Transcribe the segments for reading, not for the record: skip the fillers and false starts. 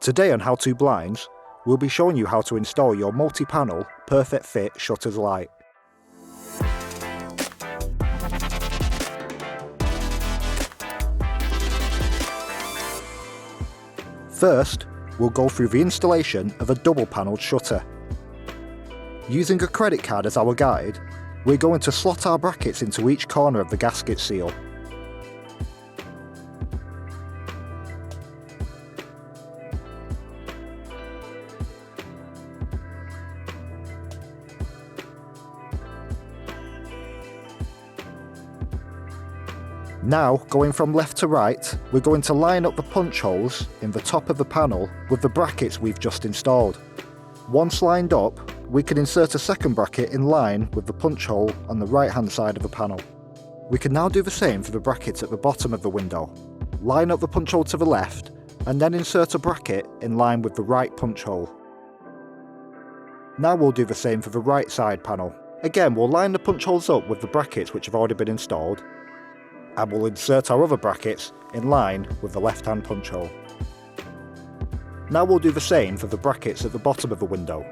Today on How To Blinds, we'll be showing you how to install your multi-panel, perfect fit shutters light. First, we'll go through the installation of a double-panelled shutter. Using a credit card as our guide, we're going to slot our brackets into each corner of the gasket seal. Now, going from left to right, we're going to line up the punch holes in the top of the panel with the brackets we've just installed. Once lined up, we can insert a second bracket in line with the punch hole on the right hand side of the panel. We can now do the same for the brackets at the bottom of the window. Line up the punch hole to the left and then insert a bracket in line with the right punch hole. Now we'll do the same for the right side panel. Again, we'll line the punch holes up with the brackets which have already been installed, and we'll insert our other brackets in line with the left hand punch hole. Now we'll do the same for the brackets at the bottom of the window.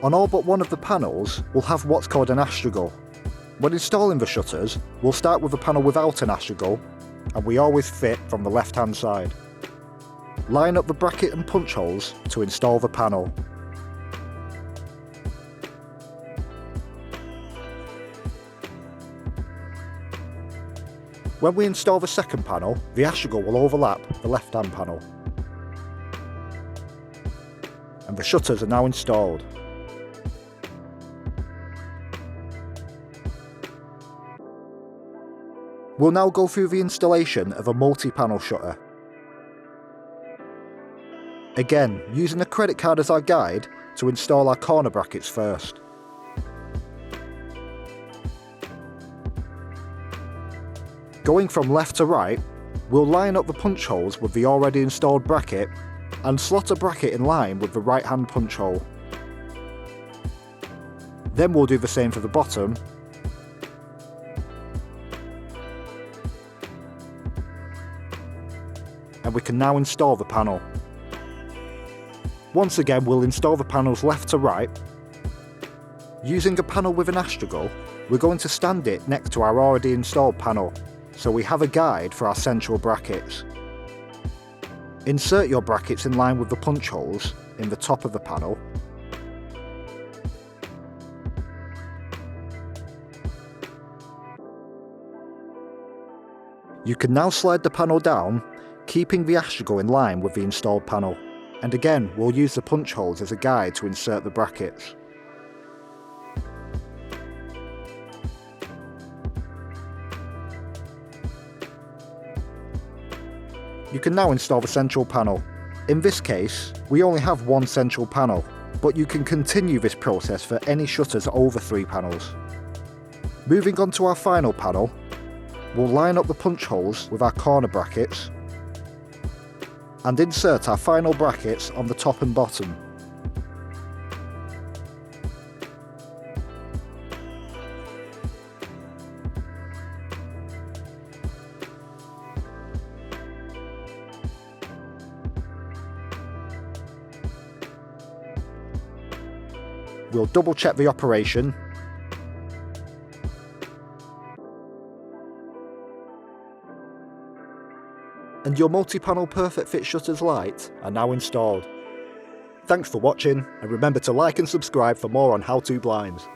On all but one of the panels, we'll have what's called an astragal. When installing the shutters, we'll start with the panel without an astragal, and we always fit from the left hand side. Line up the bracket and punch holes to install the panel. When we install the second panel, the astragal will overlap the left-hand panel. And the shutters are now installed. We'll now go through the installation of a multi-panel shutter. Again, using a credit card as our guide to install our corner brackets first. Going from left to right, we'll line up the punch holes with the already installed bracket and slot a bracket in line with the right hand punch hole. Then we'll do the same for the bottom, and we can now install the panel. Once again, we'll install the panels left to right. Using a panel with an astragal, we're going to stand it next to our already installed panel, so we have a guide for our central brackets. Insert your brackets in line with the punch holes in the top of the panel. You can now slide the panel down, keeping the astragal in line with the installed panel. And again, we'll use the punch holes as a guide to insert the brackets. You can now install the central panel. In this case, we only have one central panel, but you can continue this process for any shutters over 3 panels. Moving on to our final panel, we'll line up the punch holes with our corner brackets and insert our final brackets on the top and bottom. We'll double check the operation. And your multi-panel perfect fit shutters light are now installed. Thanks for watching, and remember to like and subscribe for more on How To Blinds.